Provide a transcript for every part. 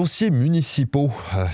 Dossiers municipaux,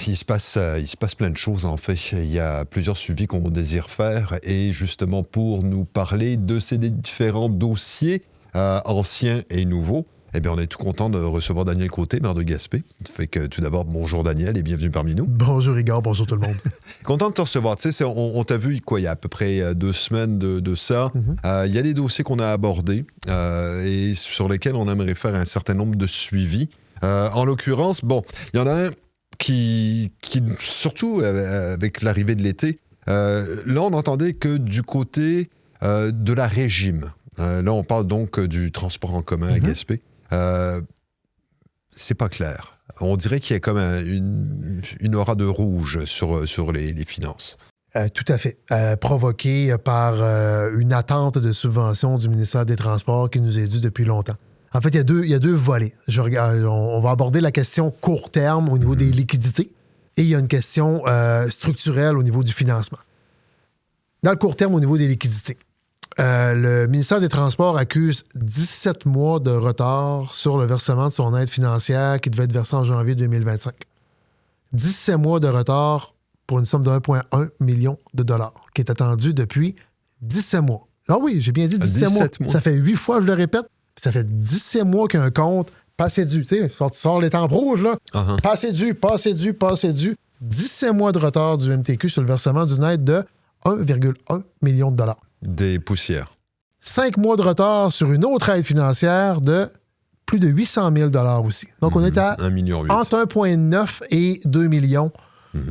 il se passe plein de choses en fait. Il y a plusieurs suivis qu'on désire faire et justement pour nous parler de ces différents dossiers anciens et nouveaux, eh bien on est tout content de recevoir Daniel Côté, maire de Gaspé. Fait que tout d'abord, bonjour Daniel et bienvenue parmi nous. Bonjour Igor, bonjour tout le monde. Content de te recevoir. Tu sais, on t'a vu il y a à peu près 2 semaines de ça. Il y a des dossiers qu'on a abordés et sur lesquels on aimerait faire un certain nombre de suivis. En l'occurrence, bon, il y en a un qui surtout avec l'arrivée de l'été, là, on entendait que du côté de la régime. Là, on parle donc du transport en commun à Gaspé. C'est pas clair. On dirait qu'il y a comme une aura de rouge sur les finances. Tout à fait. Provoqué par une attente de subvention du ministère des Transports qui nous est due depuis longtemps. En fait, il y a deux volets. On va aborder la question court terme au niveau des liquidités et il y a une question structurelle au niveau du financement. Dans le court terme, au niveau des liquidités, le ministère des Transports accuse 17 mois de retard sur le versement de son aide financière qui devait être versée en janvier 2025. 17 mois de retard pour une somme de 1,1 million de dollars qui est attendue depuis 17 mois. Ah oui, j'ai bien dit 17 mois. Ça fait 8 fois, je le répète. Ça fait 17 mois qu'un compte passé dû. Tu sais, tu sors les tempes rouges, là. Passé dû. 17 mois de retard du MTQ sur le versement d'une aide de 1,1 million de dollars. Des poussières. 5 mois de retard sur une autre aide financière de plus de 800 000 dollars aussi. Donc, on est à 1,8 million. Entre 1,9 et 2 millions.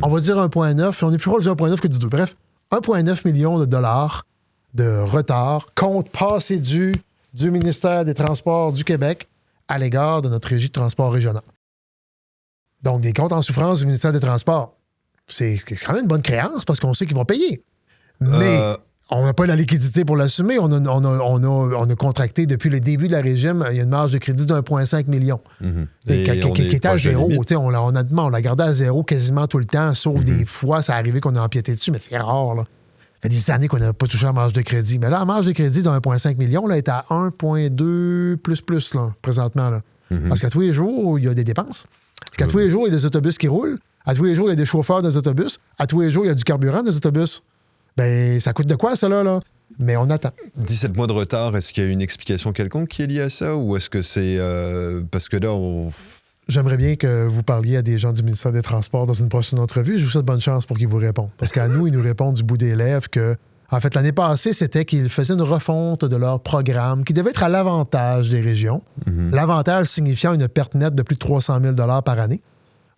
On va dire 1,9. On est plus proche de 1,9 que du 2. Bref, 1,9 million de dollars de retard, compte passé dû du ministère des Transports du Québec à l'égard de notre régie de transport régional. Donc, des comptes en souffrance du ministère des Transports, c'est quand même une bonne créance parce qu'on sait qu'ils vont payer. Mais on n'a pas la liquidité pour l'assumer. On a contracté depuis le début de la régime, il y a une marge de crédit de 1,5 million. Qui était à zéro. On l'a gardé à zéro quasiment tout le temps, sauf des fois, ça arrivait qu'on a empiété dessus, mais c'est rare, là. Ça fait des années qu'on n'a pas touché la marge de crédit. Mais là, la marge de crédit de 1,5 million là, est à 1,2 plus là, présentement. Là. Parce qu'à tous les jours, il y a des dépenses. Parce qu'à tous les jours, il y a des autobus qui roulent. À tous les jours, il y a des chauffeurs des autobus. À tous les jours, il y a du carburant des autobus. Ben, ça coûte de quoi, ça, là? Mais on attend. 17 mois de retard, est-ce qu'il y a une explication quelconque qui est liée à ça? Ou est-ce que c'est... parce que là, J'aimerais bien que vous parliez à des gens du ministère des Transports dans une prochaine entrevue. Je vous souhaite bonne chance pour qu'ils vous répondent. Parce qu'à nous, ils nous répondent du bout des lèvres que, en fait, l'année passée, c'était qu'ils faisaient une refonte de leur programme qui devait être à l'avantage des régions. L'avantage signifiant une perte nette de plus de 300 000 $ par année.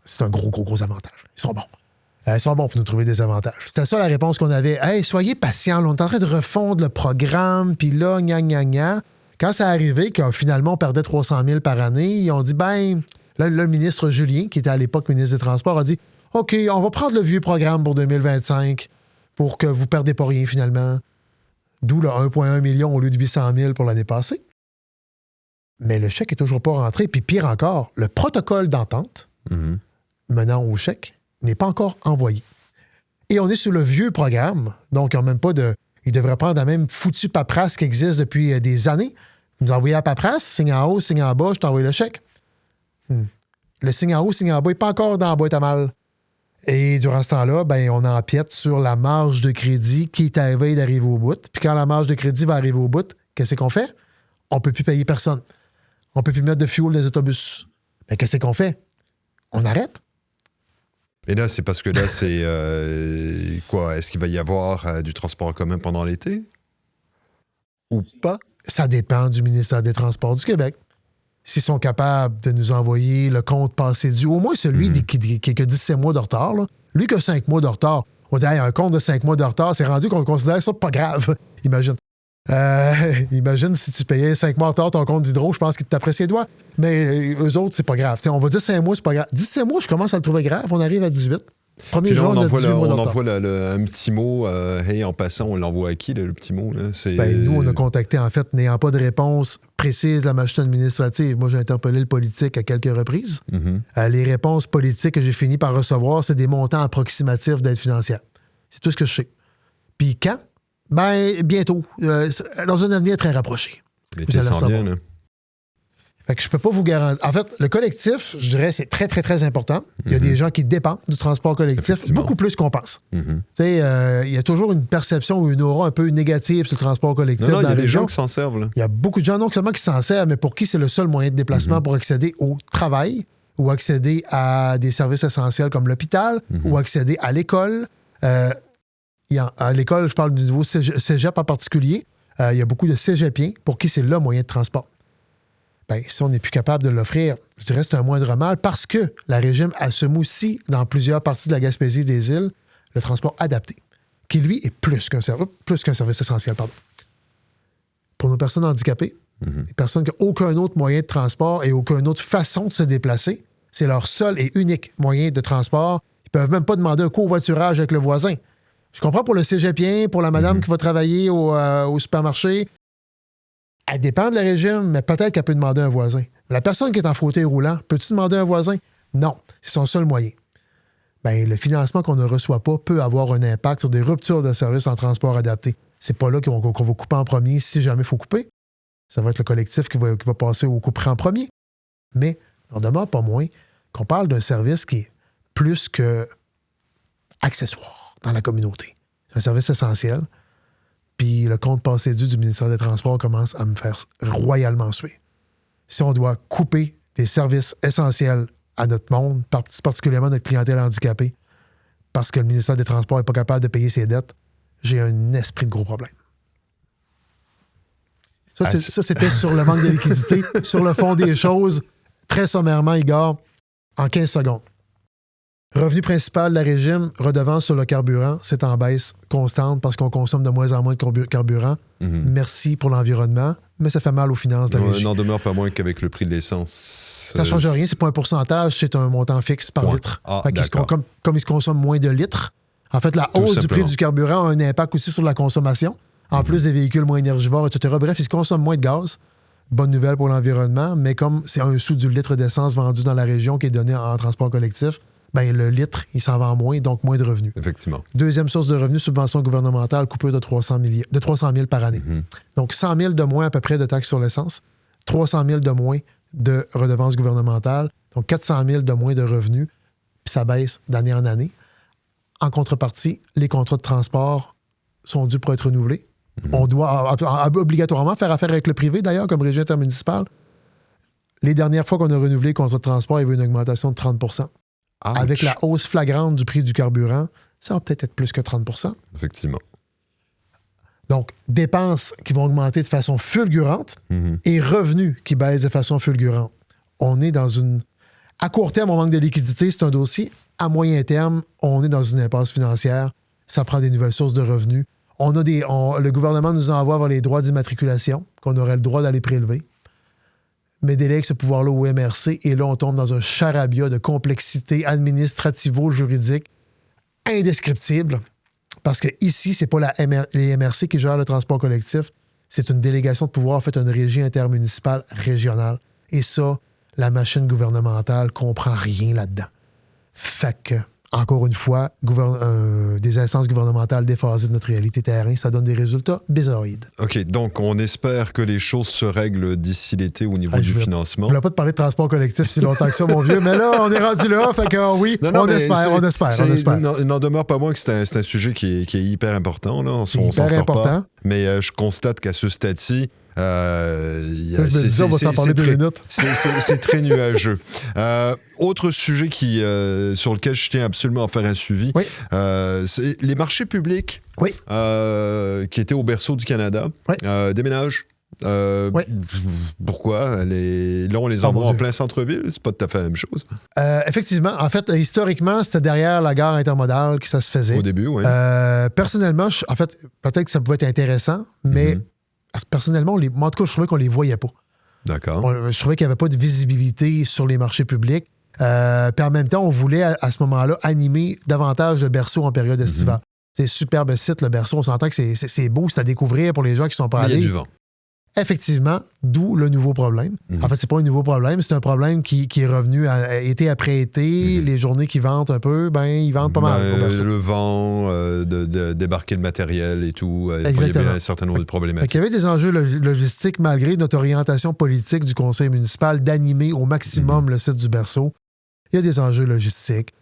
C'est un gros avantage. Ils sont bons. Ils sont bons pour nous trouver des avantages. C'était ça la réponse qu'on avait. « Hey, soyez patients, on est en train de refondre le programme, puis là, gna. » Quand ça arrivé, que finalement, on perdait 300 000 par année, ils ont dit, là, le ministre Julien, qui était à l'époque ministre des Transports, a dit « OK, on va prendre le vieux programme pour 2025 pour que vous ne perdez pas rien finalement. » D'où le 1,1 million au lieu de 800 000 pour l'année passée. Mais le chèque n'est toujours pas rentré. Puis pire encore, le protocole d'entente menant au chèque n'est pas encore envoyé. Et on est sur le vieux programme, donc il n'y a même pas de... Il devrait prendre la même foutue paperasse qui existe depuis des années. Ils nous envoyer la paperasse, signe en haut, signe en bas, je t'envoie le chèque. Le signe en haut, signe en bas, il n'est pas encore dans la boîte à mal. Et durant ce temps-là, on empiète sur la marge de crédit qui est à la veille d'arriver au bout. Puis quand la marge de crédit va arriver au bout, qu'est-ce qu'on fait? On ne peut plus payer personne. On ne peut plus mettre de fuel dans les autobus. Mais qu'est-ce qu'on fait? On arrête. Et là, c'est parce que là, c'est quoi? Est-ce qu'il va y avoir du transport en commun pendant l'été? Ou pas? Ça dépend du ministère des Transports du Québec. S'ils sont capables de nous envoyer le compte passé dû, au moins celui qui a 17 mois de retard, là. Lui qui a 5 mois de retard, on dit, un compte de 5 mois de retard, c'est rendu qu'on considère ça pas grave. Imagine. Imagine si tu payais 5 mois de retard ton compte d'hydro, je pense qu'ils te taperaient ses doigts. Mais eux autres, c'est pas grave. T'sais, on va dire 5 mois, c'est pas grave. 17 mois, je commence à le trouver grave. On arrive à 18. Premier jour, on a 18 mois de retard. envoie un petit mot. Hey, en passant, on l'envoie à qui, le petit mot? Là? Nous, on a contacté, en fait, n'ayant pas de réponse précise de la machine administrative. Moi, j'ai interpellé le politique à quelques reprises. Les réponses politiques que j'ai fini par recevoir, c'est des montants approximatifs d'aide financière. C'est tout ce que je sais. Puis quand? Bientôt. Dans un avenir très rapproché. L'été s'en vient, là. Fait que je peux pas vous garantir. En fait, le collectif, je dirais, c'est très, très, très important. Il y a des gens qui dépendent du transport collectif beaucoup plus qu'on pense. Tu sais, il y a toujours une perception ou une aura un peu négative sur le transport collectif. Non, il y a des gens qui s'en servent. Là. Il y a beaucoup de gens, non seulement qui s'en servent, mais pour qui c'est le seul moyen de déplacement pour accéder au travail ou accéder à des services essentiels comme l'hôpital ou accéder à l'école. À l'école, je parle du niveau cégep en particulier. Il y a beaucoup de cégepiens pour qui c'est le moyen de transport. Bien, si on n'est plus capable de l'offrir, je dirais que c'est un moindre mal parce que le régime assume aussi, dans plusieurs parties de la Gaspésie et des îles, le transport adapté, qui, lui, est plus qu'un service essentiel. Pardon. Pour nos personnes handicapées, les personnes qui n'ont aucun autre moyen de transport et aucune autre façon de se déplacer, c'est leur seul et unique moyen de transport. Ils ne peuvent même pas demander un covoiturage avec le voisin. Je comprends pour le cégepien, pour la madame qui va travailler au supermarché. Elle dépend de la régime, mais peut-être qu'elle peut demander un voisin. La personne qui est en fauteuil roulant, peux-tu demander un voisin? Non, c'est son seul moyen. Bien, le financement qu'on ne reçoit pas peut avoir un impact sur des ruptures de services en transport adapté. C'est pas là qu'on va couper en premier si jamais il faut couper. Ça va être le collectif qui va passer au couper en premier. Mais on ne demeure pas moins qu'on parle d'un service qui est plus que accessoire dans la communauté. C'est un service essentiel. Puis le compte passé dû du ministère des Transports commence à me faire royalement suer. Si on doit couper des services essentiels à notre monde, particulièrement notre clientèle handicapée, parce que le ministère des Transports n'est pas capable de payer ses dettes, j'ai un esprit de gros problème. Ça, c'était sur le manque de liquidité. Sur le fond des choses, très sommairement, Igor, en 15 secondes. Revenu principal de la régime, redevance sur le carburant, c'est en baisse constante parce qu'on consomme de moins en moins de carburant. Merci pour l'environnement, mais ça fait mal aux finances de la régime. N'en demeure pas moins qu'avec le prix de l'essence. Ça ne change rien, c'est pas un pourcentage, c'est un montant fixe par litre. Comme il se consomme moins de litres, en fait, la hausse du prix du carburant a un impact aussi sur la consommation, en plus des véhicules moins énergivores, etc. Bref, il se consomme moins de gaz. Bonne nouvelle pour l'environnement, mais comme c'est 1 sou du litre d'essence vendu dans la région qui est donné en transport collectif, bien, le litre, il s'en vend moins, donc moins de revenus. Effectivement. Deuxième source de revenus, subvention gouvernementale, coupure de 300 000 par année. Donc, 100 000 de moins à peu près de taxes sur l'essence, 300 000 de moins de redevances gouvernementales, donc 400 000 de moins de revenus, puis ça baisse d'année en année. En contrepartie, les contrats de transport sont dus pour être renouvelés. On doit obligatoirement faire affaire avec le privé, d'ailleurs, comme régie intermunicipale. Les dernières fois qu'on a renouvelé les contrats de transport, il y avait une augmentation de 30 %. Ouch. Avec la hausse flagrante du prix du carburant, ça va peut-être être plus que 30 %. Effectivement. Donc, dépenses qui vont augmenter de façon fulgurante et revenus qui baissent de façon fulgurante. On est dans une... À court terme, on manque de liquidité, c'est un dossier. À moyen terme, on est dans une impasse financière. Ça prend des nouvelles sources de revenus. Le gouvernement nous envoie vers les droits d'immatriculation, qu'on aurait le droit d'aller prélever. Mais délègue ce pouvoir-là au MRC, et là, on tombe dans un charabia de complexité administrativo-juridique indescriptible, parce que ici, c'est pas les MRC qui gèrent le transport collectif, c'est une délégation de pouvoir, en fait, une régie intermunicipale régionale. Et ça, la machine gouvernementale comprend rien là-dedans. Fait que, encore une fois, des instances gouvernementales déphasées de notre réalité terrain, ça donne des résultats bizarroïdes. OK, donc on espère que les choses se règlent d'ici l'été au niveau du financement. Je ne voulais pas te parler de transport collectif si longtemps que ça, mon vieux, mais là, on est rendu là, fait que oui, on espère. Il n'en demeure pas moins que c'est un sujet qui est hyper important. Là. C'est hyper important. Mais je constate qu'à ce stade-ci, on va s'en parler 2 minutes. C'est très nuageux. Autre sujet sur lequel je tiens absolument à faire un suivi, c'est les marchés publics qui étaient au berceau du Canada déménagent. Pourquoi? Là, on les envoie en plein centre-ville. C'est pas tout à fait la même chose. Effectivement. En fait, historiquement, c'était derrière la gare intermodale que ça se faisait. Au début, oui. Personnellement, en fait, peut-être que ça pouvait être intéressant, mais personnellement, moi, en tout cas, je trouvais qu'on les voyait pas. D'accord. Je trouvais qu'il n'y avait pas de visibilité sur les marchés publics. Puis en même temps, on voulait, à ce moment-là, animer davantage le berceau en période estivale. C'est un superbe site, le berceau. On s'entend que c'est beau, c'est à découvrir pour les gens qui sont pas allés. Il y a du vent. Effectivement, d'où le nouveau problème. En fait, c'est pas un nouveau problème, c'est un problème qui est revenu été après été. Les journées qui ventent un peu, ils vendent pas mal. Le vent, de débarquer le matériel et tout. Il y avait un certain nombre de problématiques. Il y avait des enjeux logistiques malgré notre orientation politique du conseil municipal d'animer au maximum le site du Berceau. Il y a des enjeux logistiques.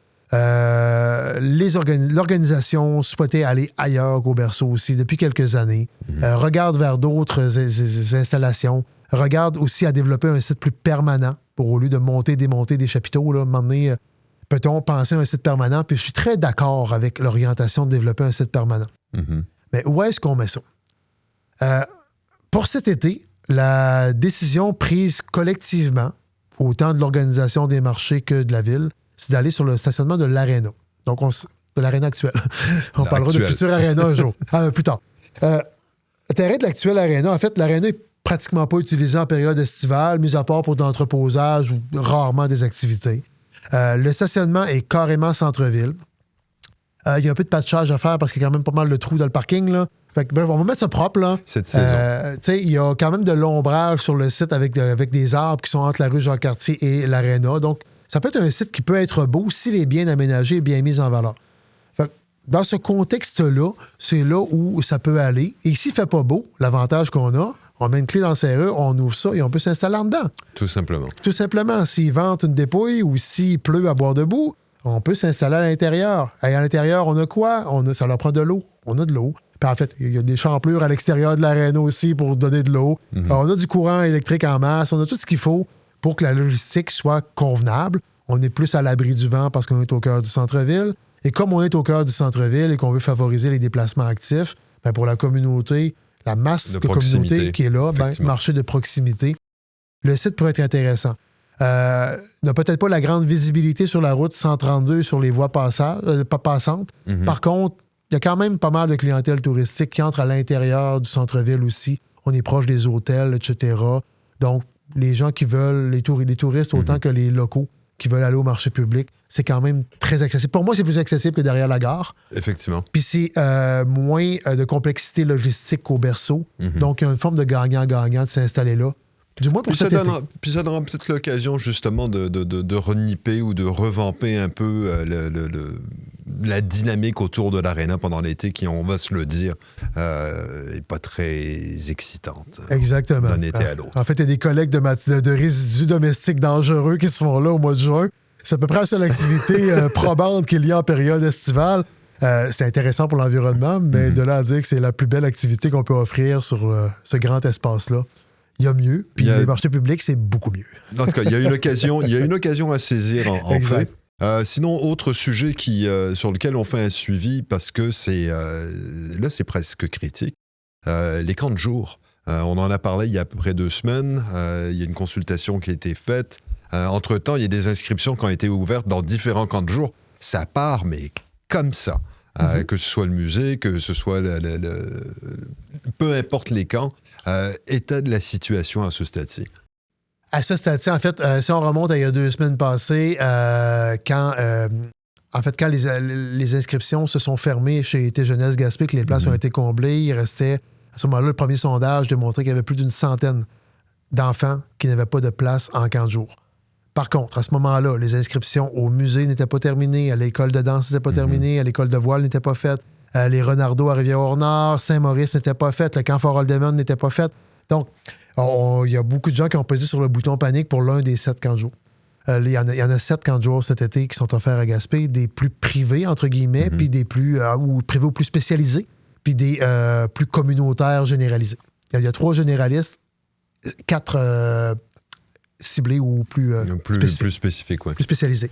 L'organisation souhaitait aller ailleurs qu'au Berceau aussi depuis quelques années. Regarde vers d'autres installations. Regarde aussi à développer un site plus permanent pour, au lieu de monter, démonter des chapiteaux, là, maintenant, peut-on penser à un site permanent? Puis je suis très d'accord avec l'orientation de développer un site permanent. Mais où est-ce qu'on met ça? Pour cet été, la décision prise collectivement, autant de l'organisation des marchés que de la ville, c'est d'aller sur le stationnement de l'Arena. Donc, de l'Arena actuelle. On parlera de futur Arena un jour. Plus tard. Le terrain de l'actuel Arena, en fait, l'Arena n'est pratiquement pas utilisé en période estivale, mis à part pour de l'entreposage ou rarement des activités. Le stationnement est carrément centre-ville. Il y a un peu de patchage à faire parce qu'il y a quand même pas mal de trous dans le parking, là. Fait que, bref, on va mettre ça propre, là. Cette saison. Il y a quand même de l'ombrage sur le site avec des arbres qui sont entre la rue Jacques-Cartier et l'Arena. Donc, ça peut être un site qui peut être beau s'il est bien aménagé et bien mis en valeur. Fait que, dans ce contexte-là, c'est là où ça peut aller. Et s'il ne fait pas beau, l'avantage qu'on a, on met une clé dans le serrure, on ouvre ça et on peut s'installer en dedans. Tout simplement. Tout simplement. S'il vente une dépouille ou s'il pleut à boire debout, on peut s'installer à l'intérieur. Et à l'intérieur, on a quoi? Ça leur prend de l'eau. On a de l'eau. Puis en fait, il y a des champlures à l'extérieur de l'Arena aussi pour donner de l'eau. On a du courant électrique en masse. On a tout ce qu'il faut pour que la logistique soit convenable. On est plus à l'abri du vent parce qu'on est au cœur du centre-ville. Et comme on est au cœur du centre-ville et qu'on veut favoriser les déplacements actifs, pour la communauté, la masse de communauté qui est là, marché de proximité, le site pourrait être intéressant. N'a peut-être pas la grande visibilité sur la route 132 sur les voies passantes. Par contre, il y a quand même pas mal de clientèle touristique qui entre à l'intérieur du centre-ville aussi. On est proche des hôtels, etc. Donc, les gens qui veulent, les touristes autant que les locaux qui veulent aller au marché public, c'est quand même très accessible. Pour moi, c'est plus accessible que derrière la gare. Effectivement. Puis c'est moins de complexité logistique qu'au Berceau. Donc, il y a une forme de gagnant-gagnant de s'installer là. Du moins pour cet été. Puis ça donnera peut-être l'occasion justement de renipper ou de revamper un peu la dynamique autour de l'Arena pendant l'été qui, on va se le dire, n'est pas très excitante. Exactement. D'un été à l'autre. En fait, il y a des collègues de résidus domestiques dangereux qui se font là au mois de juin. C'est à peu près la seule activité probante qu'il y a en période estivale. C'est intéressant pour l'environnement, mais de là à dire que c'est la plus belle activité qu'on peut offrir sur ce grand espace-là. Il y a mieux, puis les marchés publics, c'est beaucoup mieux. En tout cas, il y a une occasion à saisir, en fait. Sinon, autre sujet sur lequel on fait un suivi, parce que là, c'est presque critique, les camps de jour. On en a parlé il y a à peu près 2 semaines. Il y a une consultation qui a été faite. Entre-temps, il y a des inscriptions qui ont été ouvertes dans différents camps de jour. Ça part, mais comme ça. Que ce soit le musée, que ce soit peu importe les camps, état de la situation à ce stade-ci. À ce stade-ci, en fait, si on remonte à il y a 2 semaines passées, quand les inscriptions se sont fermées chez Été Jeunesse Gaspé, que les places ont été comblées, il restait, à ce moment-là, le premier sondage démontrait qu'il y avait plus d'une centaine d'enfants qui n'avaient pas de place en camp de jour. Par contre, à ce moment-là, les inscriptions au musée n'étaient pas terminées, à l'école de danse n'étaient pas terminées, à l'école de voile n'étaient pas faites, les Renardeaux à Rivière-au-Nord, Saint-Maurice n'étaient pas faites, le camp Fort-Oldemon n'était pas fait. Donc, il y a beaucoup de gens qui ont pesé sur le bouton panique pour l'un des 7 camps de jour. Il y en a 7 camps de jour cet été qui sont offerts à Gaspé, des plus privés, entre guillemets, puis des plus ou privés ou plus spécialisés, puis des plus communautaires généralisés. Il y a 3 généralistes, 4 ciblés ou plus spécifiques. Ouais. Plus spécialisés.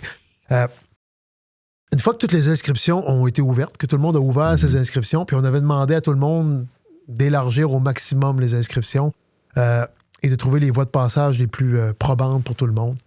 Une fois que toutes les inscriptions ont été ouvertes, que tout le monde a ouvert ses inscriptions, puis on avait demandé à tout le monde d'élargir au maximum les inscriptions et de trouver les voies de passage les plus probantes pour tout le monde.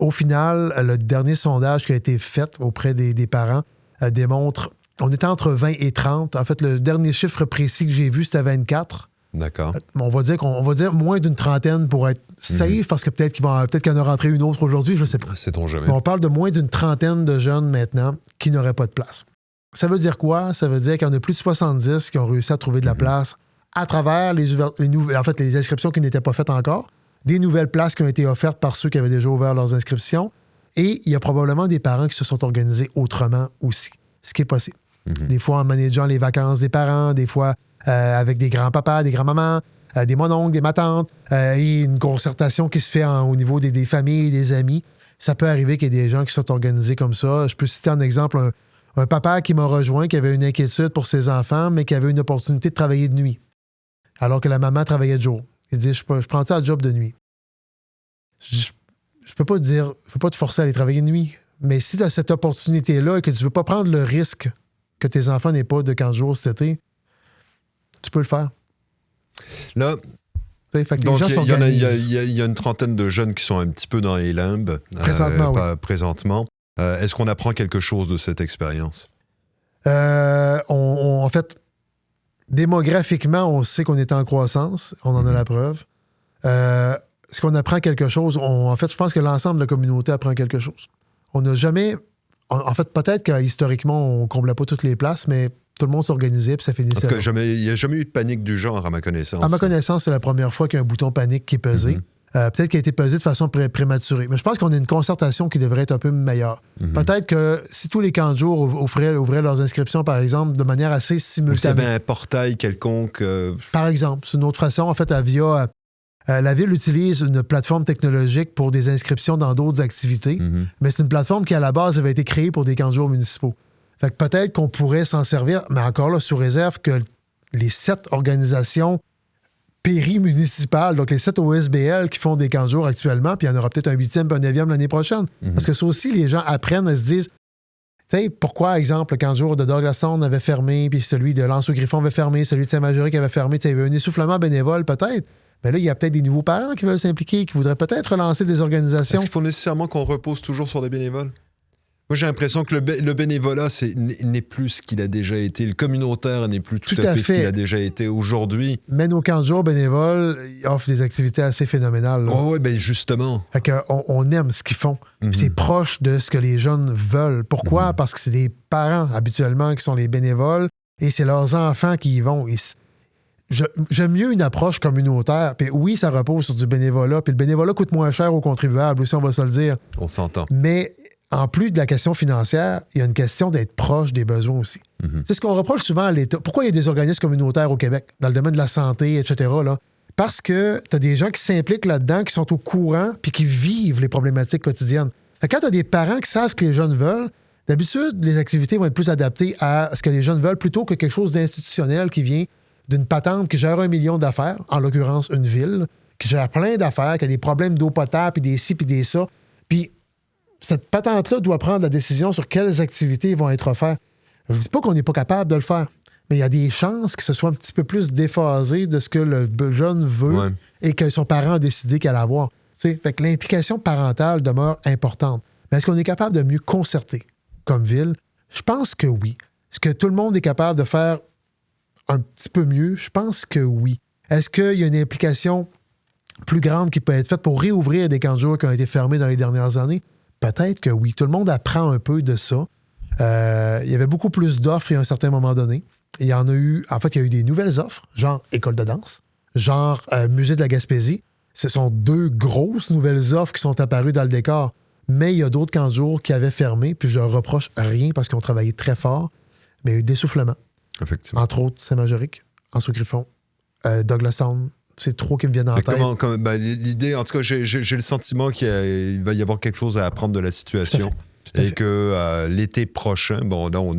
Au final, le dernier sondage qui a été fait auprès des parents démontre, on était entre 20 et 30. En fait, le dernier chiffre précis que j'ai vu, c'était 24. D'accord. On va dire moins d'une trentaine pour être safe, parce que peut-être qu'il y en a rentré une autre aujourd'hui, je ne sais pas. Sait-on jamais. Mais on parle de moins d'une trentaine de jeunes maintenant qui n'auraient pas de place. Ça veut dire quoi? Ça veut dire qu'il y en a plus de 70 qui ont réussi à trouver de la place à travers les inscriptions qui n'étaient pas faites encore, des nouvelles places qui ont été offertes par ceux qui avaient déjà ouvert leurs inscriptions, et il y a probablement des parents qui se sont organisés autrement aussi, ce qui est possible. Des fois en manageant les vacances des parents, des fois avec des grands-papas, des grands-mamans, des mononcles, des matantes, et une concertation qui se fait au niveau des familles, des amis. Ça peut arriver qu'il y ait des gens qui sont organisés comme ça. Je peux citer un exemple, un papa qui m'a rejoint, qui avait une inquiétude pour ses enfants, mais qui avait une opportunité de travailler de nuit, alors que la maman travaillait de jour. Il dit, je prends ça à job de nuit. Je peux pas te dire, je peux pas te forcer à aller travailler de nuit, mais si tu as cette opportunité-là et que tu veux pas prendre le risque que tes enfants n'aient pas de 15 jours cet été, tu peux le faire. Là, donc il y a une trentaine de jeunes qui sont un petit peu dans les limbes présentement. Est-ce qu'on apprend quelque chose de cette expérience? En fait, démographiquement, on sait qu'on est en croissance. On en a la preuve. Est-ce qu'on apprend quelque chose? En fait, je pense que l'ensemble de la communauté apprend quelque chose. On n'a jamais... En fait, peut-être qu'historiquement, on ne comblait pas toutes les places, mais tout le monde s'organisait puis ça finissait. En tout cas, il n'y a jamais eu de panique du genre, à ma connaissance. À ma connaissance, c'est la première fois qu'il y a un bouton panique qui est pesé. Peut-être qu'il a été pesé de façon prématurée. Mais je pense qu'on a une concertation qui devrait être un peu meilleure. Peut-être que si tous les camps de jour ouvraient leurs inscriptions, par exemple, de manière assez simultanée. Ou s'il y avait un portail quelconque. Par exemple, c'est une autre façon. En fait, la Ville utilise une plateforme technologique pour des inscriptions dans d'autres activités, mais c'est une plateforme qui, à la base, avait été créée pour des camps de jour municipaux. Fait que peut-être qu'on pourrait s'en servir, mais encore là, sous réserve que les 7 organisations périmunicipales, donc les 7 OSBL qui font des camps de jour actuellement, puis il y en aura peut-être un 8e puis un 9e l'année prochaine. Parce que ça aussi, les gens apprennent à se dire, tu sais, pourquoi, exemple, le camp de jour de Douglas Sound avait fermé, puis celui de L'Anse-au-Griffon avait fermé, celui de Saint-Majoric avait fermé, tu sais, il y avait un essoufflement bénévole peut-être. Mais là, il y a peut-être des nouveaux parents qui veulent s'impliquer, qui voudraient peut-être relancer des organisations. Est-ce qu'il faut nécessairement qu'on repose toujours sur des bénévoles? Moi, j'ai l'impression que le bénévolat n'est plus ce qu'il a déjà été. Le communautaire n'est plus tout à fait ce qu'il a déjà été aujourd'hui. Mais nos camps de jour bénévoles offrent des activités assez phénoménales. Oh, oui, bien justement. Fait qu'on aime ce qu'ils font. C'est proche de ce que les jeunes veulent. Pourquoi? Parce que c'est des parents, habituellement, qui sont les bénévoles, et c'est leurs enfants qui y vont. J'aime mieux une approche communautaire. Puis oui, ça repose sur du bénévolat. Puis le bénévolat coûte moins cher aux contribuables, aussi, on va se le dire. On s'entend. Mais en plus de la question financière, il y a une question d'être proche des besoins aussi. C'est ce qu'on reproche souvent à l'État. Pourquoi il y a des organismes communautaires au Québec, dans le domaine de la santé, etc., là? Parce que tu as des gens qui s'impliquent là-dedans, qui sont au courant, puis qui vivent les problématiques quotidiennes. Quand tu as des parents qui savent ce que les jeunes veulent, d'habitude, les activités vont être plus adaptées à ce que les jeunes veulent plutôt que quelque chose d'institutionnel qui vient d'une patente qui gère 1 million d'affaires, en l'occurrence une ville, qui gère plein d'affaires, qui a des problèmes d'eau potable, puis des ci, puis des ça. Puis cette patente-là doit prendre la décision sur quelles activités vont être offertes. Je ne dis pas qu'on n'est pas capable de le faire, mais il y a des chances que ce soit un petit peu plus déphasé de ce que le jeune veut et que son parent a décidé qu'elle allait avoir. Fait que l'implication parentale demeure importante. Mais est-ce qu'on est capable de mieux concerter comme ville? Je pense que oui. Est-ce que tout le monde est capable de faire un petit peu mieux? Je pense que oui. Est-ce qu'il y a une implication plus grande qui peut être faite pour réouvrir des camps de jour qui ont été fermés dans les dernières années? Peut-être que oui. Tout le monde apprend un peu de ça. Il y avait beaucoup plus d'offres à un certain moment donné. Il y en a eu... En fait, il y a eu des nouvelles offres, genre école de danse, genre musée de la Gaspésie. Ce sont 2 grosses nouvelles offres qui sont apparues dans le décor. Mais il y a d'autres camps de jour qui avaient fermé, puis je leur reproche rien parce qu'ils ont travaillé très fort. Mais il y a eu d'essoufflement. Effectivement. Entre autres, Saint-Majoric, Anse-au-Griffon, Douglas Sound. C'est 3 qui me viennent en tête. L'idée, en tout cas, j'ai le sentiment qu'il va y avoir quelque chose à apprendre de la situation. Et que l'été prochain, bon, là, on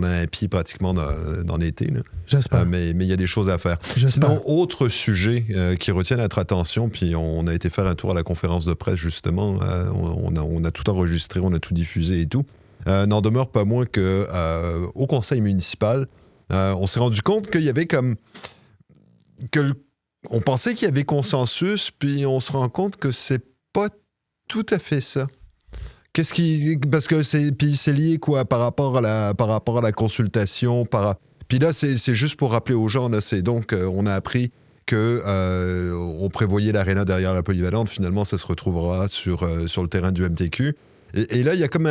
a un pied pratiquement dans l'été. J'espère. Mais il y a des choses à faire. Sinon, autre sujet qui retient notre attention, puis on a été faire un tour à la conférence de presse, justement. On a tout enregistré, on a tout diffusé et tout. N'en demeure pas moins qu'au conseil municipal, on s'est rendu compte qu'il y avait comme... on pensait qu'il y avait consensus, puis on se rend compte que c'est pas tout à fait ça. Parce que c'est lié quoi par rapport à la consultation. Puis là, c'est juste pour rappeler aux gens, là, c'est donc on a appris que on prévoyait l'aréna derrière la polyvalente. Finalement, ça se retrouvera sur le terrain du MTQ. Et là, il y a comme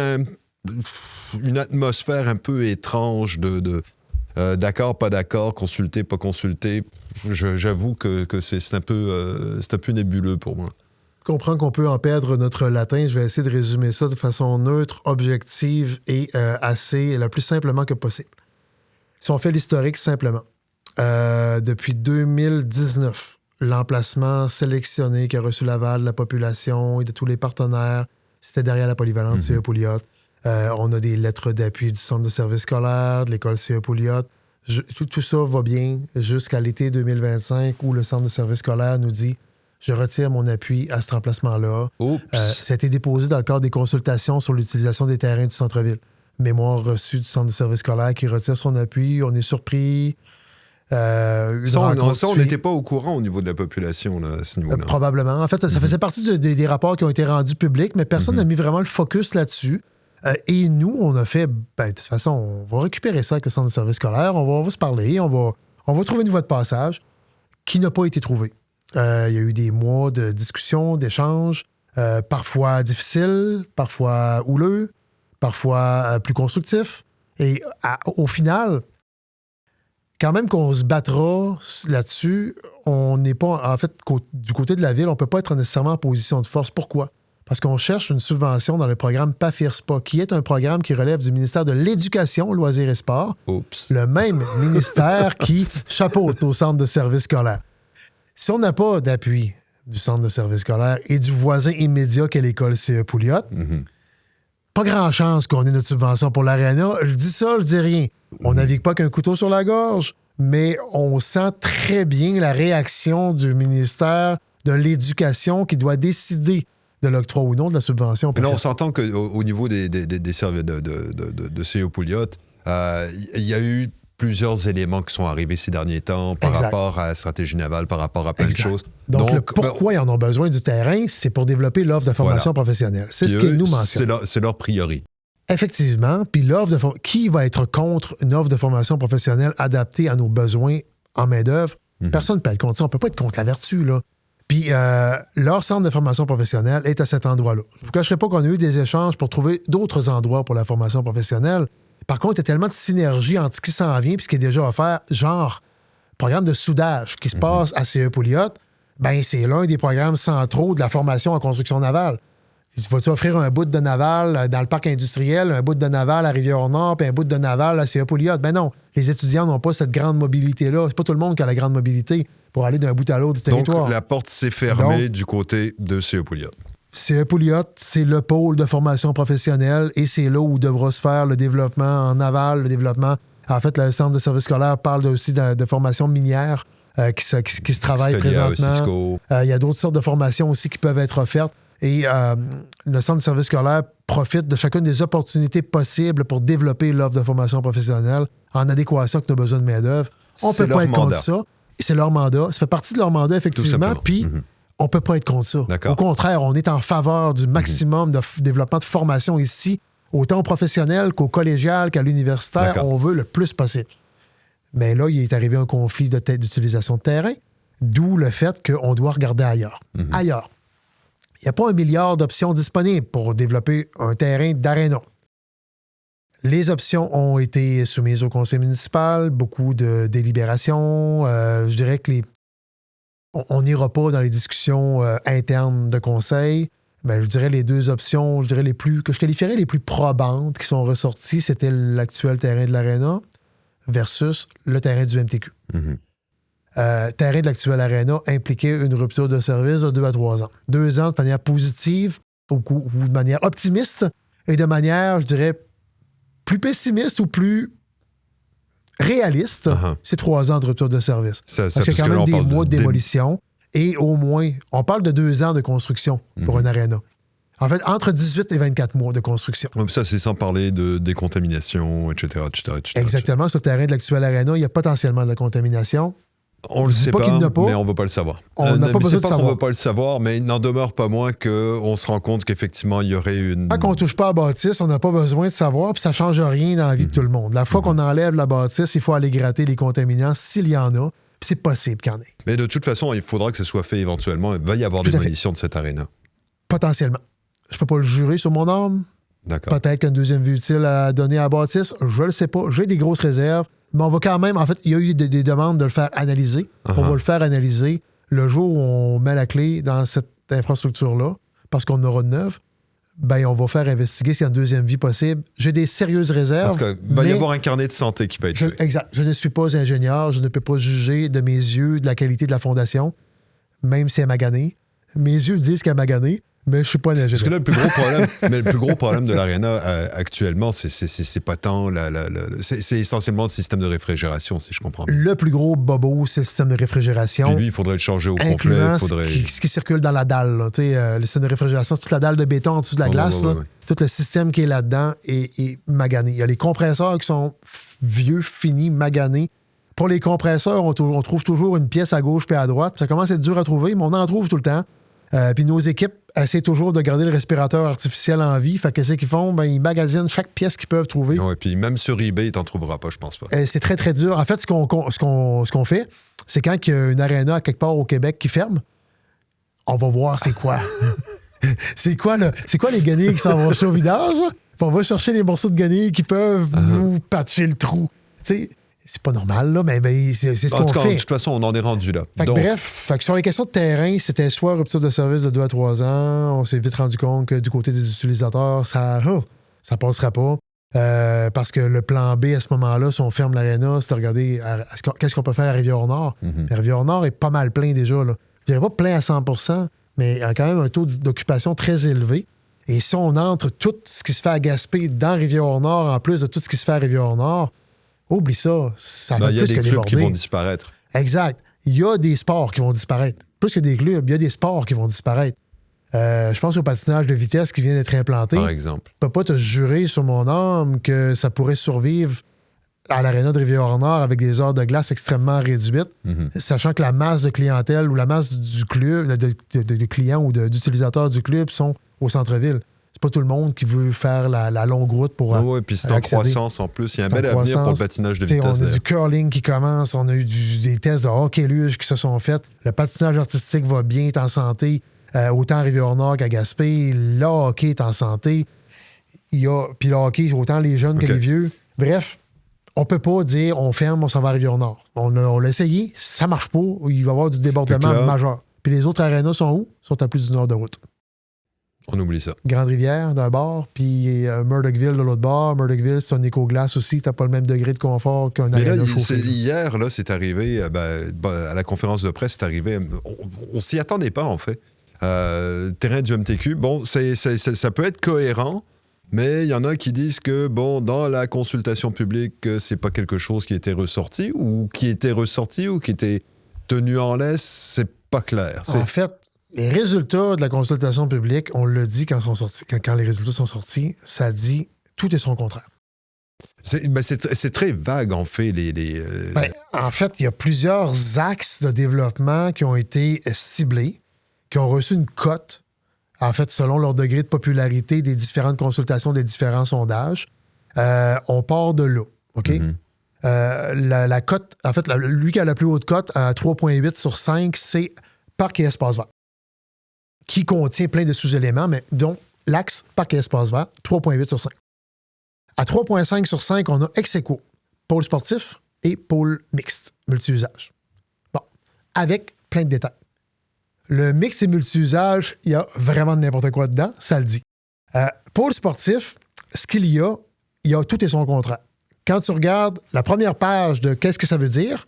une atmosphère un peu étrange d'accord, pas d'accord, consulter, pas consulter. J'avoue que c'est un peu nébuleux pour moi. Je comprends qu'on peut en perdre notre latin. Je vais essayer de résumer ça de façon neutre, objective et la plus simplement que possible. Si on fait l'historique simplement, depuis 2019, l'emplacement sélectionné qui a reçu l'aval de la population et de tous les partenaires, c'était derrière la polyvalente CE Pouliot. On a des lettres d'appui du centre de service scolaire, de l'école CE Pouliot. Tout ça va bien jusqu'à l'été 2025 où le centre de service scolaire nous dit « Je retire mon appui à cet emplacement-là ». Ça a été déposé dans le cadre des consultations sur l'utilisation des terrains du centre-ville. Mémoire reçue du centre de service scolaire qui retire son appui. On est surpris. On n'était pas au courant au niveau de la population, là, à ce niveau-là. Probablement. En fait, ça faisait partie des rapports qui ont été rendus publics, mais personne n'a mis vraiment le focus là-dessus. Et nous, on a fait, de toute façon, on va récupérer ça avec le centre de service scolaire, on va se parler, on va trouver une voie de passage qui n'a pas été trouvée. Il y a eu des mois de discussions, d'échanges, parfois difficiles, parfois houleux, parfois plus constructifs. Et au final, quand même qu'on se battra là-dessus, on n'est pas, en fait, du côté de la ville, on ne peut pas être nécessairement en position de force. Pourquoi? Parce qu'on cherche une subvention dans le programme PAFIRSPA, qui est un programme qui relève du ministère de l'Éducation, Loisirs et Sports. Le même ministère qui chapeaute nos centres de services scolaires. Si on n'a pas d'appui du centre de services scolaires et du voisin immédiat qu'est l'école CE Pouliot, pas grand chance qu'on ait notre subvention pour l'aréna. Je dis ça, je dis rien. On navigue pas qu'un couteau sur la gorge, mais on sent très bien la réaction du ministère de l'Éducation qui doit décider de l'octroi ou non de la subvention. Mais là, on s'entend qu'au niveau des services de CE Pouliot, il y a eu plusieurs éléments qui sont arrivés ces derniers temps par rapport à la stratégie navale, par rapport à plein de choses. Donc pourquoi ils en ont besoin du terrain, c'est pour développer l'offre de formation professionnelle. C'est ce qu'ils nous mentionnent. C'est leur priorité. Effectivement. Puis qui va être contre une offre de formation professionnelle adaptée à nos besoins en main-d'œuvre? Personne ne peut être contre ça. On ne peut pas être contre la vertu, là. Puis leur centre de formation professionnelle est à cet endroit-là. Je ne vous cacherai pas qu'on a eu des échanges pour trouver d'autres endroits pour la formation professionnelle. Par contre, il y a tellement de synergie entre ce qui s'en vient et ce qui est déjà offert, genre programme de soudage qui se passe à CE Pouliot, ben c'est l'un des programmes centraux de la formation en construction navale. Vas-tu offrir un bout de naval dans le parc industriel, un bout de naval à Rivière-Nord, puis un bout de naval à CE Pouliot? Ben non, les étudiants n'ont pas cette grande mobilité-là. C'est pas tout le monde qui a la grande mobilité pour aller d'un bout à l'autre du territoire. Donc, la porte s'est fermée du côté de CE Pouliot. CE Pouliot, c'est le pôle de formation professionnelle et c'est là où devra se faire le développement en naval, le développement... En fait, le centre de service scolaire parle aussi de formation minière qui se travaille présentement. Il y a d'autres sortes de formations aussi qui peuvent être offertes. Et le centre de service scolaire profite de chacune des opportunités possibles pour développer l'offre de formation professionnelle en adéquation avec nos besoins de main-d'œuvre. On ne peut pas être contre ça. C'est leur mandat. Ça fait partie de leur mandat, effectivement. Puis, on ne peut pas être contre ça. Au contraire, on est en faveur du maximum de développement de formation ici, autant au professionnel qu'au collégial qu'à l'universitaire. On veut le plus possible. Mais là, il est arrivé un conflit d'utilisation de terrain, d'où le fait qu'on doit regarder ailleurs. Ailleurs. Il n'y a pas 1 milliard d'options disponibles pour développer un terrain d'aréna. Les options ont été soumises au conseil municipal, beaucoup de délibérations. Je dirais que on n'ira pas dans les discussions internes de conseil, mais je dirais les deux options, que je qualifierais les plus probantes qui sont ressorties, c'était l'actuel terrain de l'Arena versus le terrain du MTQ. Terrain de l'actuel Arena impliquait une rupture de service de 2 à 3 ans. 2 ans de manière positive ou de manière optimiste et de manière, je dirais, plus pessimiste ou plus réaliste, c'est 3 ans de rupture de service. Parce qu'il y a quand même des mois de démolition et au moins, on parle de 2 ans de construction pour un aréna. En fait, entre 18 et 24 mois de construction. Ça, c'est sans parler de décontamination, etc. Exactement. Sur le terrain de l'actuel aréna, il y a potentiellement de la contamination. On le sait pas, mais on ne va pas le savoir. On n'a pas besoin de savoir. On ne va pas le savoir, mais il n'en demeure pas moins qu'on se rend compte qu'effectivement, il y aurait une... Tant qu'on ne touche pas à la bâtisse, on n'a pas besoin de savoir, puis ça ne change rien dans la vie de tout le monde. La fois qu'on enlève la bâtisse, il faut aller gratter les contaminants s'il y en a, puis c'est possible qu'il y en ait. Mais de toute façon, il faudra que ce soit fait éventuellement. Il va y avoir démolition de cette aréna. Potentiellement. Je ne peux pas le jurer sur mon âme. D'accord. Peut-être qu'une deuxième vue utile à donner à la bâtisse, je ne le sais pas. J'ai des grosses réserves, Mais on va quand même... En fait, il y a eu des demandes de le faire analyser. On va le faire analyser le jour où on met la clé dans cette infrastructure-là, parce qu'on aura de neuf. Ben, on va faire investiguer s'il y a une deuxième vie possible. J'ai des sérieuses réserves. En tout cas, il va y avoir un carnet de santé qui va être fait. Exact. Je ne suis pas ingénieur. Je ne peux pas juger de mes yeux de la qualité de la fondation, même si elle m'a gagné. Mes yeux disent qu'elle m'a gagné, mais je suis pas un ingénieur. Parce que là, le plus gros problème de l'Arena actuellement, c'est pas tant... c'est essentiellement le système de réfrigération, si je comprends bien. Le plus gros bobo, c'est le système de réfrigération. Puis lui, il faudrait le changer au complet. Ce qui circule dans la dalle. Le système de réfrigération, c'est toute la dalle de béton en dessous de la glace. Ouais. Tout le système qui est là-dedans est magané. Il y a les compresseurs qui sont vieux, finis, maganés. Pour les compresseurs, on trouve toujours une pièce à gauche puis à droite. Ça commence à être dur à trouver, mais on en trouve tout le temps. Puis nos équipes essaient toujours de garder le respirateur artificiel en vie. Fait que qu'est-ce qu'ils font? Ben, ils magasinent chaque pièce qu'ils peuvent trouver. Ouais, puis même sur eBay, t'en trouveras pas, je pense pas. C'est très, très dur. En fait, ce qu'on fait, c'est quand il y a une aréna quelque part au Québec qui ferme, on va voir c'est quoi. c'est quoi les guenilles qui s'en vont sur au vidage? On va chercher les morceaux de guenilles qui peuvent nous patcher le trou. T'sais, c'est pas normal, là, mais c'est ce qu'on fait. De toute façon, on en est rendu là. Bref, sur les questions de terrain, c'était soit rupture de service de 2 à 3 ans. On s'est vite rendu compte que du côté des utilisateurs, ça passera pas. Parce que le plan B, à ce moment-là, si on ferme l'aréna, c'est de regarder qu'est-ce qu'on peut faire à Rivière-Nord. La Rivière-Nord est pas mal plein déjà. Là. Je dirais pas plein à 100%, mais il y a quand même un taux d'occupation très élevé. Et si on entre tout ce qui se fait à Gaspé dans Rivière-Nord, en plus de tout ce qui se fait à Rivière-Nord, oublie ça, ça va plus que déborder. Il y a des clubs qui vont disparaître. Exact. Il y a des sports qui vont disparaître. Plus que des clubs, il y a des sports qui vont disparaître. Je pense au patinage de vitesse qui vient d'être implanté. Par exemple. Je ne peux pas te jurer sur mon âme que ça pourrait survivre à l'aréna de Rivière-Nord avec des heures de glace extrêmement réduites, sachant que la masse de clientèle ou la masse du club, de clients ou d'utilisateurs du club sont au centre-ville. C'est pas tout le monde qui veut faire la longue route pour oui, puis c'est en croissance en plus. Il y a un bel avenir pour le patinage de vitesse. On a du curling qui commence, on a eu des tests de hockey-luge qui se sont faits. Le patinage artistique va bien, est en santé, autant à Rivière-Nord qu'à Gaspé. Le hockey est en santé. Puis le hockey, autant les jeunes que les vieux. Bref, on peut pas dire on ferme, on s'en va à Rivière-Nord. On l'a essayé, ça marche pas. Il va y avoir du débordement majeur. Puis les autres arénas sont où? Sont à plus d'une heure de route. On oublie ça. Grande-Rivière d'un bord, puis Murdochville de l'autre bord. Murdochville, c'est un éco-glace aussi. T'as pas le même degré de confort qu'un aréna chauffé. Hier, là, c'est arrivé, à la conférence de presse, c'est arrivé. On s'y attendait pas, en fait. Terrain du MTQ. Bon, ça peut être cohérent, mais il y en a qui disent que, bon, dans la consultation publique, c'est pas quelque chose qui était ressorti ou qui était tenu en laisse. C'est pas clair. En fait, les résultats de la consultation publique, on l'a dit quand les résultats sont sortis, ça dit tout est son contraire. C'est très vague, en fait. En fait, il y a plusieurs axes de développement qui ont été ciblés, qui ont reçu une cote, en fait, selon leur degré de popularité des différentes consultations, des différents sondages. On part de là, OK? La cote, en fait, lui qui a la plus haute cote, à 3,8 sur 5, c'est Parc et Espace vert, qui contient plein de sous-éléments, mais dont l'axe Parc et Espace vert, 3,8 sur 5. À 3,5 sur 5, on a ex-aequo, pôle sportif et pôle mixte, multi-usage. Bon, avec plein de détails. Le mix et multi-usage, il y a vraiment n'importe quoi dedans, ça le dit. Pôle sportif, ce qu'il y a tout et son contraire. Quand tu regardes la première page de qu'est-ce que ça veut dire,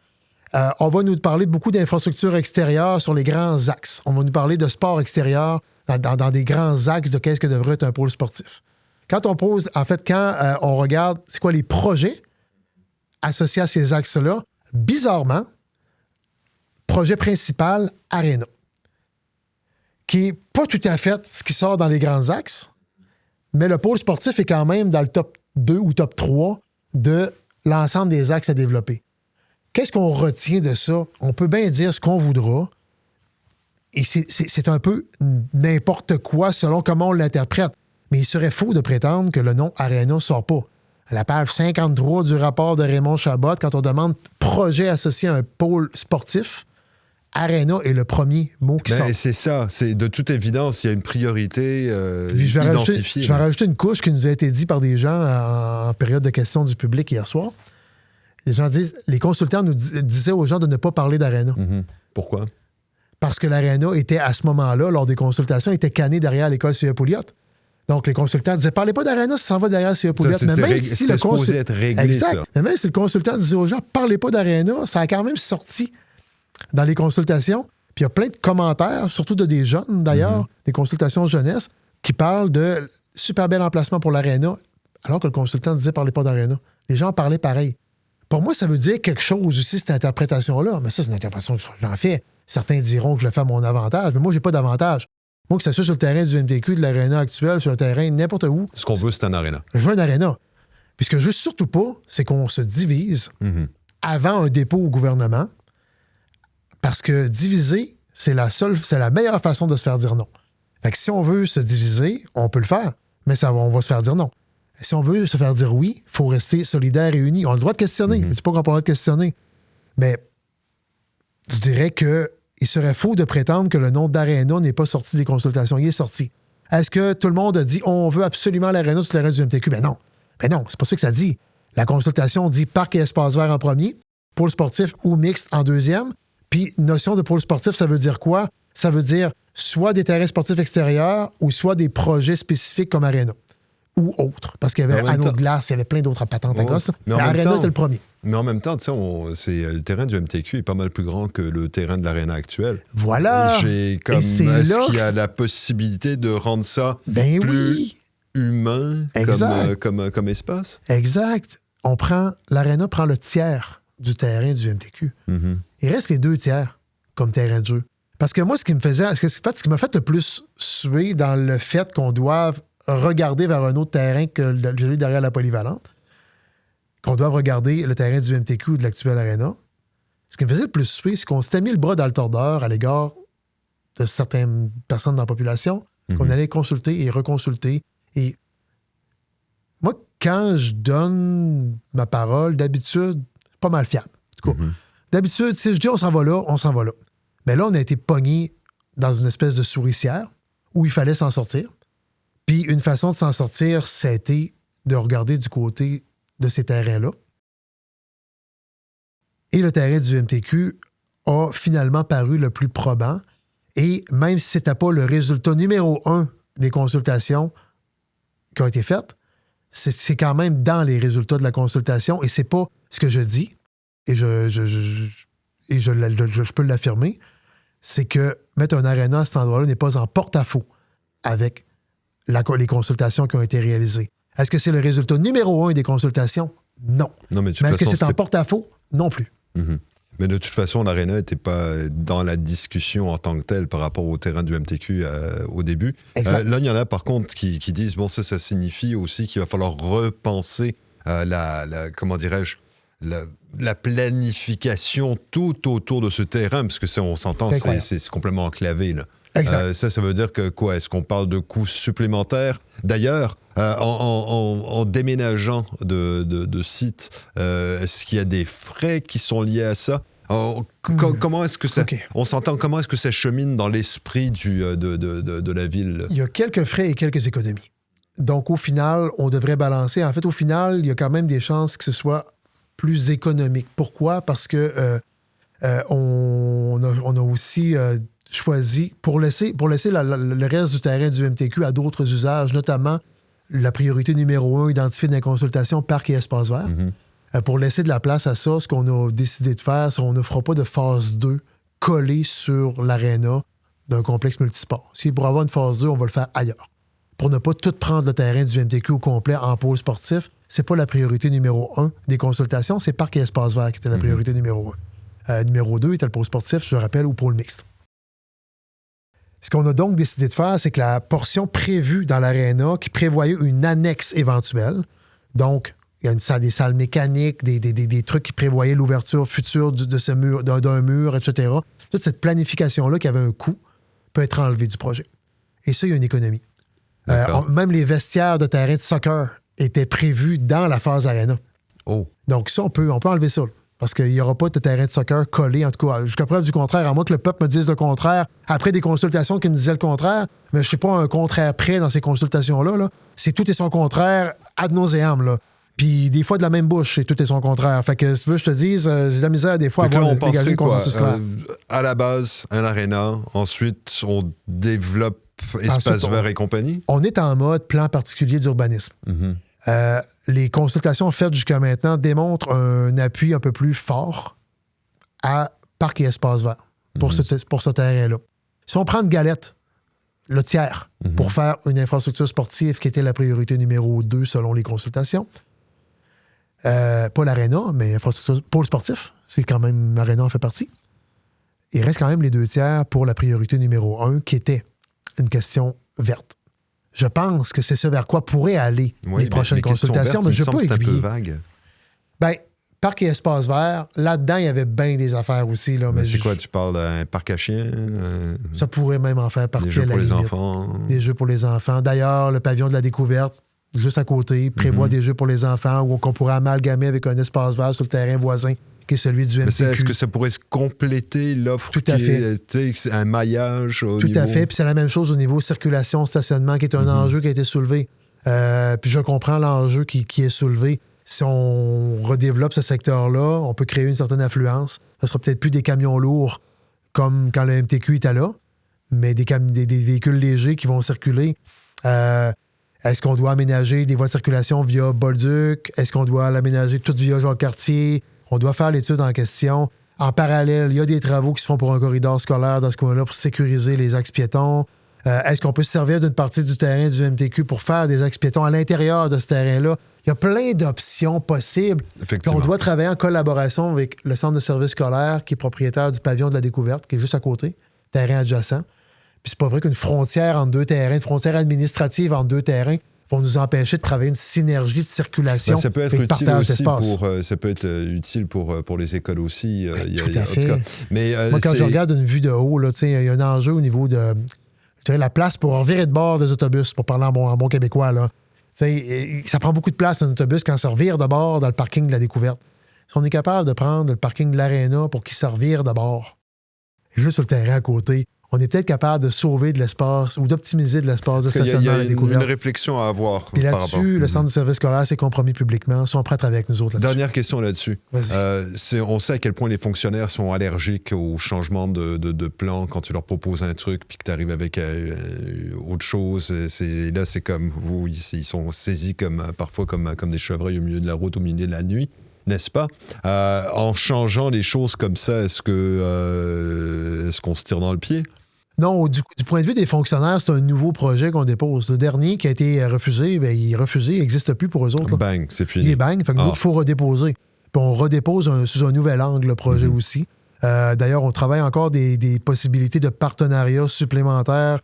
on va nous parler beaucoup d'infrastructures extérieures sur les grands axes. On va nous parler de sport extérieur dans des grands axes de qu'est-ce que devrait être un pôle sportif. Quand on regarde c'est quoi les projets associés à ces axes-là, bizarrement, projet principal, Aréna, qui n'est pas tout à fait ce qui sort dans les grands axes, mais le pôle sportif est quand même dans le top 2 ou top 3 de l'ensemble des axes à développer. Qu'est-ce qu'on retient de ça? On peut bien dire ce qu'on voudra, et c'est un peu n'importe quoi selon comment on l'interprète. Mais il serait faux de prétendre que le nom Aréna ne sort pas. À la page 53 du rapport de Raymond Chabot, quand on demande projet associé à un pôle sportif, Aréna est le premier mot qui sort. C'est ça. C'est de toute évidence, il y a une priorité identifiée. Je vais rajouter une couche qui nous a été dit par des gens en période de questions du public hier soir. Les consultants nous disaient aux gens de ne pas parler d'Arena. Mm-hmm. Pourquoi? Parce que l'Arena était, à ce moment-là, lors des consultations, était canné derrière l'école C.E. Pouliot. Donc, les consultants disaient, parlez pas d'Arena, ça s'en va derrière C.E. Pouliot. Mais même si le supposé être réglé, exact. ça. Mais même si le consultant disait aux gens, parlez pas d'Arena, ça a quand même sorti dans les consultations. Puis il y a plein de commentaires, surtout de des jeunes, d'ailleurs, des consultations jeunesse, qui parlent de super bel emplacement pour l'Arena, alors que le consultant disait, parlez pas d'Arena. Les gens parlaient pareil. Pour moi, ça veut dire quelque chose aussi, cette interprétation-là. Mais ça, c'est une interprétation que j'en fais. Certains diront que je le fais à mon avantage, mais moi, j'ai pas d'avantage. Moi, que ça soit sur le terrain du MTQ, de l'Arena actuelle, sur un terrain n'importe où. Ce qu'on veut, c'est un Arena. Je veux un Arena. Puis ce que je veux surtout pas, c'est qu'on se divise avant un dépôt au gouvernement, parce que diviser, c'est la meilleure façon de se faire dire non. Fait que si on veut se diviser, on peut le faire, mais on va se faire dire non. Si on veut se faire dire oui, il faut rester solidaires et unis. On a le droit de questionner. Je ne dis pas qu'on n'a pas le droit de questionner. Mais je dirais qu'il serait faux de prétendre que le nom d'Arena n'est pas sorti des consultations. Il est sorti. Est-ce que tout le monde a dit on veut absolument l'Arena sur le terrain du MTQ? Ben non. Ben non, c'est pas ça que ça dit. La consultation dit parc et espace vert en premier, pôle sportif ou mixte en deuxième. Puis, notion de pôle sportif, ça veut dire quoi? Ça veut dire soit des terrains sportifs extérieurs ou soit des projets spécifiques comme Arena. Ou autres. Parce qu'il y avait anneau de glace, il y avait plein d'autres patentes à gosse. Mais Arena était le premier. Mais en même temps, tu sais, le terrain du MTQ est pas mal plus grand que le terrain de l'Arena actuelle. Voilà! Est-ce qu'il y a la possibilité de rendre ça plus humain comme espace? Exact. L'Arena prend le tiers du terrain du MTQ. Mm-hmm. Il reste les 2 tiers comme terrain de jeu. Parce que moi, ce qui m'a fait le plus suer dans le fait qu'on doive regarder vers un autre terrain que celui derrière la polyvalente, qu'on doit regarder le terrain du MTQ ou de l'actuelle Arena. Ce qui me faisait le plus suer, c'est qu'on s'était mis le bras dans le tordeur à l'égard de certaines personnes dans la population, qu'on allait consulter et reconsulter. Et moi, quand je donne ma parole, d'habitude, pas mal fiable. En tout cas, d'habitude, si je dis on s'en va là, on s'en va là. Mais là, on a été pognés dans une espèce de souricière où il fallait s'en sortir. Puis une façon de s'en sortir, ça a été de regarder du côté de ces terrains-là. Et le terrain du MTQ a finalement paru le plus probant. Et même si ce n'était pas le résultat numéro 1 des consultations qui ont été faites, c'est quand même dans les résultats de la consultation. Et c'est pas ce que je dis, et je peux l'affirmer, c'est que mettre un Arena à cet endroit-là n'est pas en porte-à-faux avec les consultations qui ont été réalisées. Est-ce que c'est le résultat numéro 1 des consultations? Non. Mais est-ce que c'est en porte-à-faux? Non plus. Mm-hmm. Mais de toute façon, l'Arena n'était pas dans la discussion en tant que telle par rapport au terrain du MTQ au début. Là, il y en a par contre qui disent, bon, ça signifie aussi qu'il va falloir repenser comment dirais-je, la planification tout autour de ce terrain, parce que on s'entend, c'est complètement enclavé, là. Ça veut dire que quoi? Est-ce qu'on parle de coûts supplémentaires? D'ailleurs, en déménageant de site, est-ce qu'il y a des frais qui sont liés à ça? Comment est-ce que ça... On s'entend, comment est-ce que ça chemine dans l'esprit de la ville? Il y a quelques frais et quelques économies. Donc, au final, on devrait balancer. En fait, au final, il y a quand même des chances que ce soit plus économique. Pourquoi? Parce que on a aussi... choisi pour laisser le reste du terrain du MTQ à d'autres usages, notamment la priorité numéro 1 identifiée dans les consultations parc et espace vert. Pour laisser de la place à ça, ce qu'on a décidé de faire, c'est qu'on ne fera pas de phase 2 collée sur l'aréna d'un complexe multisport. Si pour avoir une phase 2, on va le faire ailleurs. Pour ne pas tout prendre le terrain du MTQ au complet en pôle sportif, c'est pas la priorité numéro 1 des consultations, c'est parc et espace vert qui était la priorité numéro 1. Numéro 2 était le pôle sportif, je le rappelle, ou pôle mixte. Ce qu'on a donc décidé de faire, c'est que la portion prévue dans l'aréna, qui prévoyait une annexe éventuelle, donc il y a des salles mécaniques, des trucs qui prévoyaient l'ouverture future d'un mur, etc. Toute cette planification-là qui avait un coût peut être enlevée du projet. Et ça, il y a une économie. Même les vestiaires de terrain de soccer étaient prévus dans la phase aréna. Donc ça, on peut enlever ça. Parce qu'il n'y aura pas de terrain de soccer collé, en tout cas, jusqu'à preuve du contraire. À moins que le peuple me dise le contraire, après des consultations qui me disaient le contraire, mais je ne suis pas un contraire près dans ces consultations-là. Là. Tout est son contraire ad nauseam. Là. Puis des fois de la même bouche, et tout est son contraire. Fait que si tu veux, je te dise, j'ai de la misère des fois à Donc là, avoir on dégager penserait une quoi? consensus clair. À la base, un aréna. Ensuite, on développe espace Ensuite, vert et compagnie. On est en mode plan particulier d'urbanisme. Les consultations faites jusqu'à maintenant démontrent un appui un peu plus fort à parc et espace vert pour ce terrain-là. Si on prend une galette, le tiers, pour faire une infrastructure sportive qui était la priorité numéro 2 selon les consultations, pas l'aréna, mais infrastructure, pôle sportif, c'est quand même, l'aréna en fait partie. Il reste quand même les 2 tiers pour la priorité numéro 1 qui était une question verte. Je pense que c'est ce vers quoi pourraient aller les prochaines consultations, mais je ne vais pas aiguiller. C'est un peu vague. Ben, parc et espace vert, là-dedans, il y avait bien des affaires aussi. Là, mais c'est quoi, tu parles d'un parc à chiens? Ça pourrait même en faire partie. Des jeux à la pour les limite. enfants. Des jeux pour les enfants. D'ailleurs, le pavillon de la découverte, juste à côté, prévoit des jeux pour les enfants ou qu'on pourrait amalgamer avec un espace vert sur le terrain voisin qui est celui du MTQ. Est-ce que ça pourrait se compléter l'offre? Tout à fait. Un maillage au Tout niveau... à fait. Puis c'est la même chose au niveau circulation, stationnement, qui est un enjeu qui a été soulevé. Puis je comprends l'enjeu qui est soulevé. Si on redéveloppe ce secteur-là, on peut créer une certaine affluence. Ce ne sera peut-être plus des camions lourds comme quand le MTQ était là, mais des véhicules légers qui vont circuler. Est-ce qu'on doit aménager des voies de circulation via Bolduc? Est-ce qu'on doit l'aménager tout via Jacques-Cartier? On doit faire l'étude en question. En parallèle, il y a des travaux qui se font pour un corridor scolaire dans ce coin-là pour sécuriser les axes piétons. Est-ce qu'on peut se servir d'une partie du terrain du MTQ pour faire des axes piétons à l'intérieur de ce terrain-là? Il y a plein d'options possibles. Effectivement. On doit travailler en collaboration avec le centre de services scolaires qui est propriétaire du pavillon de la découverte, qui est juste à côté, terrain adjacent. Puis c'est pas vrai qu'une frontière entre 2 terrains, une frontière administrative entre 2 terrains, vont nous empêcher de travailler une synergie de circulation ça peut être et de utile partage aussi d'espace. ça peut être utile pour les écoles aussi. Tout à fait. En tout cas, mais, moi, quand je regarde une vue de haut, il y a un enjeu au niveau de je dirais, la place pour revirer de bord des autobus, pour parler en bon québécois. Là. Ça prend beaucoup de place un autobus quand ça revire de bord dans le parking de la découverte. Si on est capable de prendre le parking de l'aréna pour qu'il se revire de bord, juste sur le terrain à côté, on est peut-être capable de sauver de l'espace ou d'optimiser de l'espace de stationnement à la découverte. Il y a une réflexion à avoir. Et là-dessus, le centre de service scolaire s'est compromis publiquement. Ils sont prêts avec nous autres là-dessus. Dernière question là-dessus. On sait à quel point les fonctionnaires sont allergiques au changement de plan quand tu leur proposes un truc puis que tu arrives avec autre chose. Là, c'est comme vous, ils sont saisis parfois comme des chevreuils au milieu de la route, au milieu de la nuit. N'est-ce pas? En changeant les choses comme ça, est-ce qu'on se tire dans le pied? Non, du point de vue des fonctionnaires, c'est un nouveau projet qu'on dépose. Le dernier qui a été refusé, il est refusé, il n'existe plus pour eux autres. Là. Bang, c'est fini. Il est bang, fait que nous, il faut redéposer. Puis on redépose sous un nouvel angle le projet aussi. D'ailleurs, on travaille encore des possibilités de partenariat supplémentaires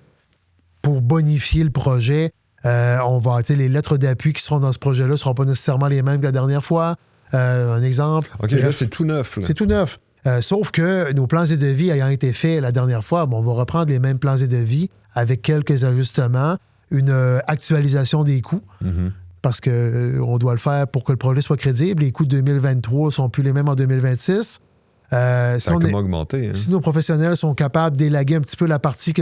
pour bonifier le projet. Les lettres d'appui qui seront dans ce projet-là ne seront pas nécessairement les mêmes que la dernière fois. Un exemple. OK, là, c'est tout neuf. Là. C'est tout neuf. Sauf que nos plans et devis ayant été faits la dernière fois, on va reprendre les mêmes plans et devis avec quelques ajustements, une actualisation des coûts, parce qu'on doit le faire pour que le projet soit crédible. Les coûts de 2023 ne sont plus les mêmes en 2026. Ça a augmenté. Hein? Si nos professionnels sont capables d'élaguer un petit peu la partie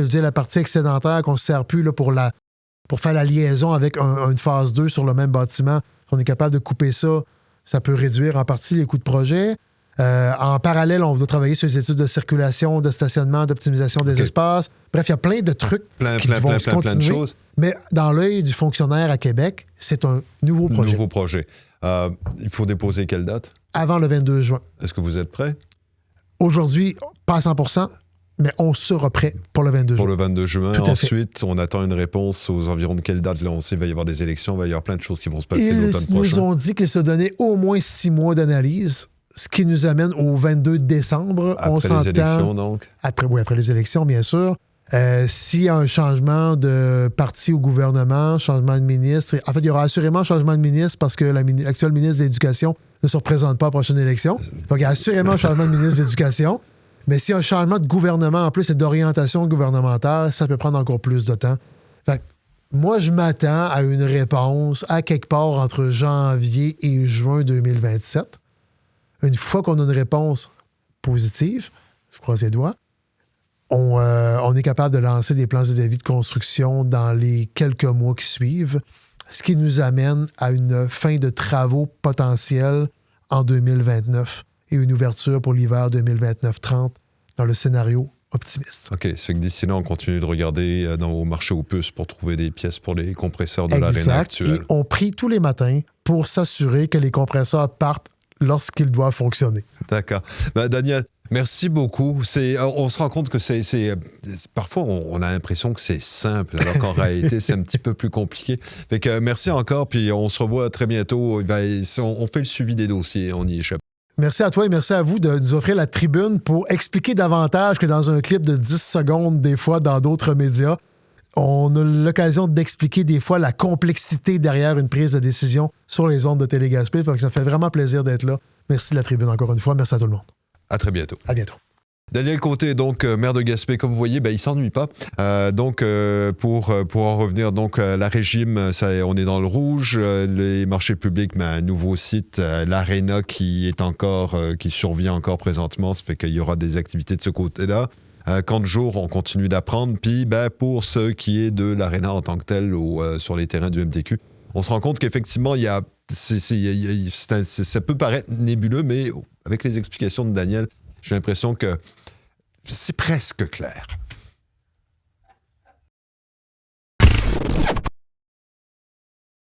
excédentaire qu'on ne se sert plus là, pour faire la liaison avec une phase 2 sur le même bâtiment, si on est capable de couper ça, ça peut réduire en partie les coûts de projet. En parallèle, on doit travailler sur les études de circulation, de stationnement, d'optimisation des espaces. Bref, il y a plein de trucs qui vont continuer. Plein de choses. Mais dans l'œil du fonctionnaire à Québec, c'est un nouveau projet. Il faut déposer quelle date? Avant le 22 juin. Est-ce que vous êtes prêts? Aujourd'hui, pas à 100%, mais on sera prêt pour le 22 juin. Pour le 22 juin. Ensuite, on attend une réponse aux environs de quelle date? Là, on sait qu'il va y avoir des élections, il va y avoir plein de choses qui vont se passer l'automne prochain. Ils nous ont dit qu'ils se donnaient au moins 6 mois d'analyse. Ce qui nous amène au 22 décembre. Après les élections, donc? Après les élections, bien sûr. S'il y a un changement de parti au gouvernement, changement de ministre, en fait, il y aura assurément un changement de ministre parce que l'actuel ministre de l'Éducation ne se représente pas à la prochaine élection. Donc, il y a assurément un changement de ministre de l'Éducation. Mais s'il y a un changement de gouvernement, en plus, et d'orientation gouvernementale, ça peut prendre encore plus de temps. Fait que moi, je m'attends à une réponse à quelque part entre janvier et juin 2027. Une fois qu'on a une réponse positive, je croise les doigts, on est capable de lancer des plans de devis de construction dans les quelques mois qui suivent. ce qui nous amène à une fin de travaux potentielle en 2029 et une ouverture pour l'hiver 2029-30 dans le scénario optimiste. OK, ça fait que d'ici là, on continue de regarder au marché aux puces pour trouver des pièces pour les compresseurs de l'Arena actuelle. Et on prie tous les matins pour s'assurer que les compresseurs partent lorsqu'ils doivent fonctionner. D'accord. Daniel, merci beaucoup. On se rend compte que parfois, on a l'impression que c'est simple, alors qu'en réalité, c'est un petit peu plus compliqué. Fait que merci encore, puis on se revoit très bientôt. On fait le suivi des dossiers, on y échappe. Merci à toi et merci à vous de nous offrir la tribune pour expliquer davantage que dans un clip de 10 secondes, des fois, dans d'autres médias. On a l'occasion d'expliquer des fois la complexité derrière une prise de décision sur les ondes de Télé-Gaspé. Ça fait vraiment plaisir d'être là. Merci de la tribune encore une fois. Merci à tout le monde. À très bientôt. À bientôt. Daniel Côté, donc maire de Gaspé, comme vous voyez, il ne s'ennuie pas. Pour en revenir, donc la régime, on est dans le rouge. Les marchés publics, un nouveau site, l'Arena qui survient encore présentement, ça fait qu'il y aura des activités de ce côté-là. Camp de jour, on continue d'apprendre. Puis pour ce qui est de l'Arena en tant que tel sur les terrains du MTQ, on se rend compte qu'effectivement, ça peut paraître nébuleux, mais avec les explications de Daniel, j'ai l'impression que c'est presque clair.